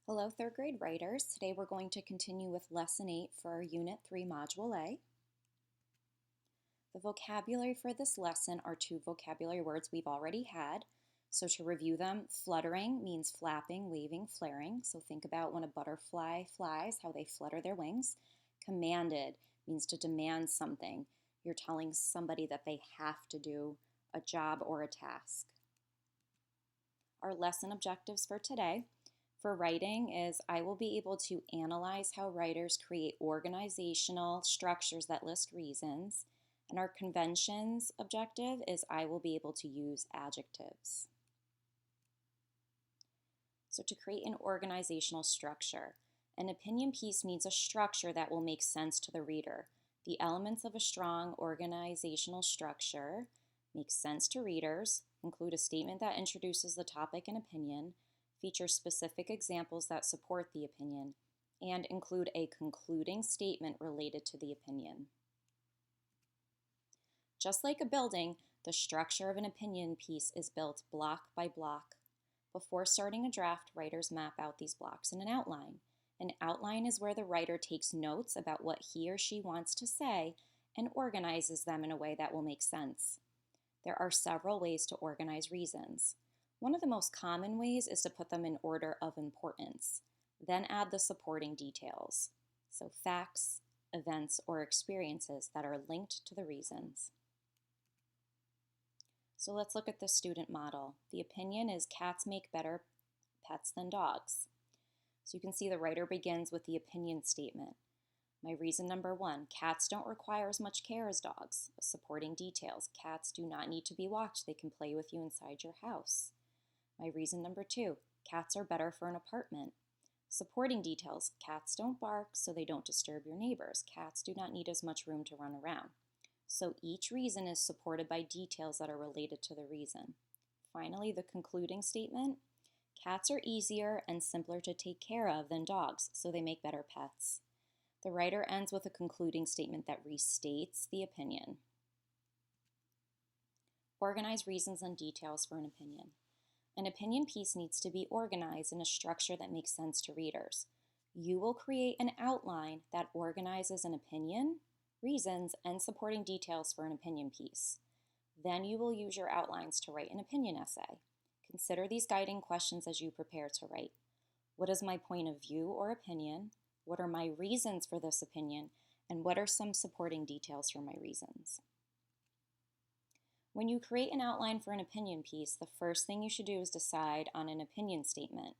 Hello, third grade writers. Today we're going to continue with Lesson 8 for our Unit 3 Module A. The vocabulary for this lesson are two vocabulary words we've already had. So to review them, fluttering means flapping, waving, flaring. So think about when a butterfly flies, how they flutter their wings. Commanded means to demand something. You're telling somebody that they have to do a job or a task. Our lesson objectives for today for writing is I will be able to analyze how writers create organizational structures that list reasons. And our conventions objective is I will be able to use adjectives. So to create an organizational structure, an opinion piece needs a structure that will make sense to the reader. The elements of a strong organizational structure make sense to readers, include a statement that introduces the topic and opinion, feature specific examples that support the opinion, and include a concluding statement related to the opinion. Just like a building, the structure of an opinion piece is built block by block. Before starting a draft, writers map out these blocks in an outline. An outline is where the writer takes notes about what he or she wants to say and organizes them in a way that will make sense. There are several ways to organize reasons. One of the most common ways is to put them in order of importance, then add the supporting details, so facts, events, or experiences that are linked to the reasons. So let's look at the student model. The opinion is cats make better pets than dogs. So you can see the writer begins with the opinion statement. My reason number 1, cats don't require as much care as dogs. Supporting details, cats do not need to be walked, they can play with you inside your house. My reason number 2, cats are better for an apartment. Supporting details, cats don't bark so they don't disturb your neighbors. Cats do not need as much room to run around. So each reason is supported by details that are related to the reason. Finally, the concluding statement, cats are easier and simpler to take care of than dogs, so they make better pets. The writer ends with a concluding statement that restates the opinion. Organize reasons and details for an opinion. An opinion piece needs to be organized in a structure that makes sense to readers. You will create an outline that organizes an opinion, reasons, and supporting details for an opinion piece. Then you will use your outlines to write an opinion essay. Consider these guiding questions as you prepare to write. What is my point of view or opinion? What are my reasons for this opinion? And what are some supporting details for my reasons? When you create an outline for an opinion piece, the first thing you should do is decide on an opinion statement.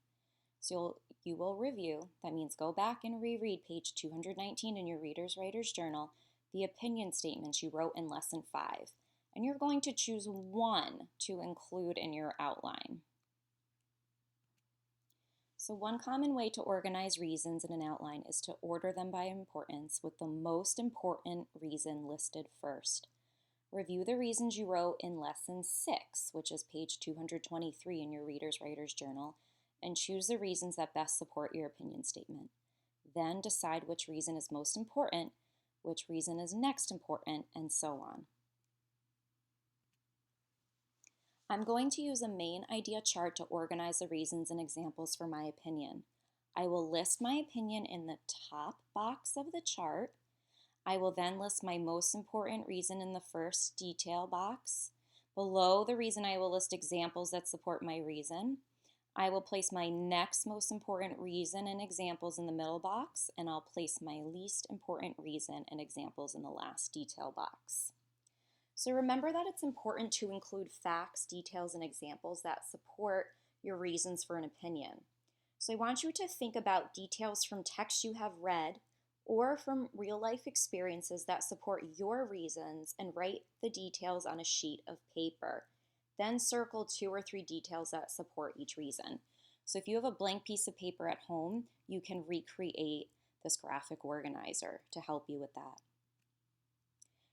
So you will review, that means go back and reread page 219 in your Reader's Writer's Journal, the opinion statements you wrote in Lesson 5. And you're going to choose one to include in your outline. So one common way to organize reasons in an outline is to order them by importance with the most important reason listed first. Review the reasons you wrote in Lesson 6, which is page 223 in your Reader's Writer's Journal, and choose the reasons that best support your opinion statement. Then decide which reason is most important, which reason is next important, and so on. I'm going to use a main idea chart to organize the reasons and examples for my opinion. I will list my opinion in the top box of the chart. I will then list my most important reason in the first detail box. Below the reason, I will list examples that support my reason. I will place my next most important reason and examples in the middle box, and I'll place my least important reason and examples in the last detail box. So remember that it's important to include facts, details, and examples that support your reasons for an opinion. So I want you to think about details from texts you have read or from real-life experiences that support your reasons and write the details on a sheet of paper. Then circle 2 or 3 details that support each reason. So if you have a blank piece of paper at home, you can recreate this graphic organizer to help you with that.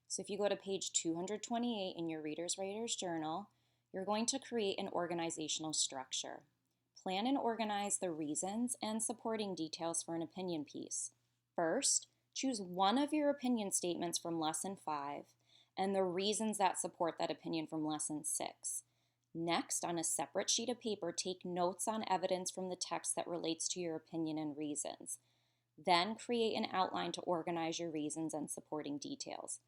So if you go to page 228 in your Reader's Writer's Journal, you're going to create an organizational structure. Plan and organize the reasons and supporting details for an opinion piece. First, choose one of your opinion statements from Lesson 5 and the reasons that support that opinion from Lesson 6. Next, on a separate sheet of paper, take notes on evidence from the text that relates to your opinion and reasons. Then create an outline to organize your reasons and supporting details.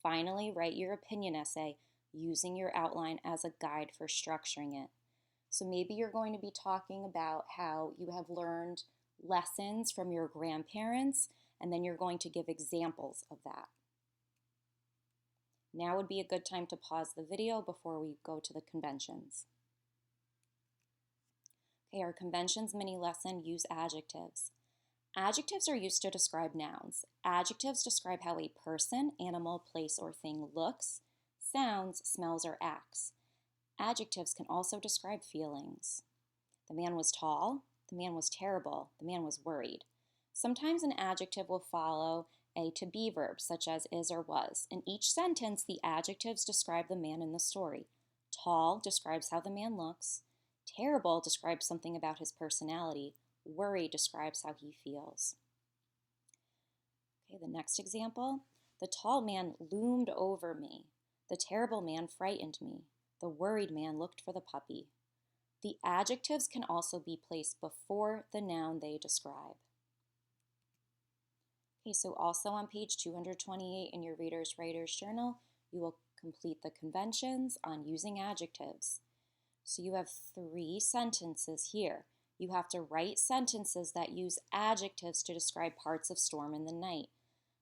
Finally, write your opinion essay using your outline as a guide for structuring it. So maybe you're going to be talking about how you have learned lessons from your grandparents, and then you're going to give examples of that. Now would be a good time to pause the video before we go to the conventions. Okay, our conventions mini lesson, use adjectives. Adjectives are used to describe nouns. Adjectives describe how a person, animal, place, or thing looks, sounds, smells, or acts. Adjectives can also describe feelings. The man was tall. The man was terrible. The man was worried. Sometimes an adjective will follow a to be verb, such as is or was. In each sentence, the adjectives describe the man in the story. Tall describes how the man looks. Terrible describes something about his personality. Worry describes how he feels. Okay, the next example. The tall man loomed over me. The terrible man frightened me. The worried man looked for the puppy. The adjectives can also be placed before the noun they describe. Okay, so also on page 228 in your Reader's Writer's Journal, you will complete the conventions on using adjectives. So you have 3 sentences here. You have to write sentences that use adjectives to describe parts of Storm in the Night.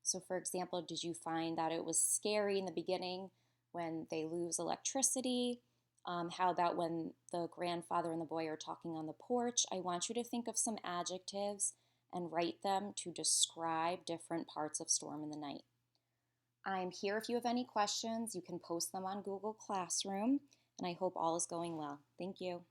So for example, did you find that it was scary in the beginning when they lose electricity? How about when the grandfather and the boy are talking on the porch? I want you to think of some adjectives and write them to describe different parts of Storm in the Night. I'm here if you have any questions. You can post them on Google Classroom, and I hope all is going well. Thank you.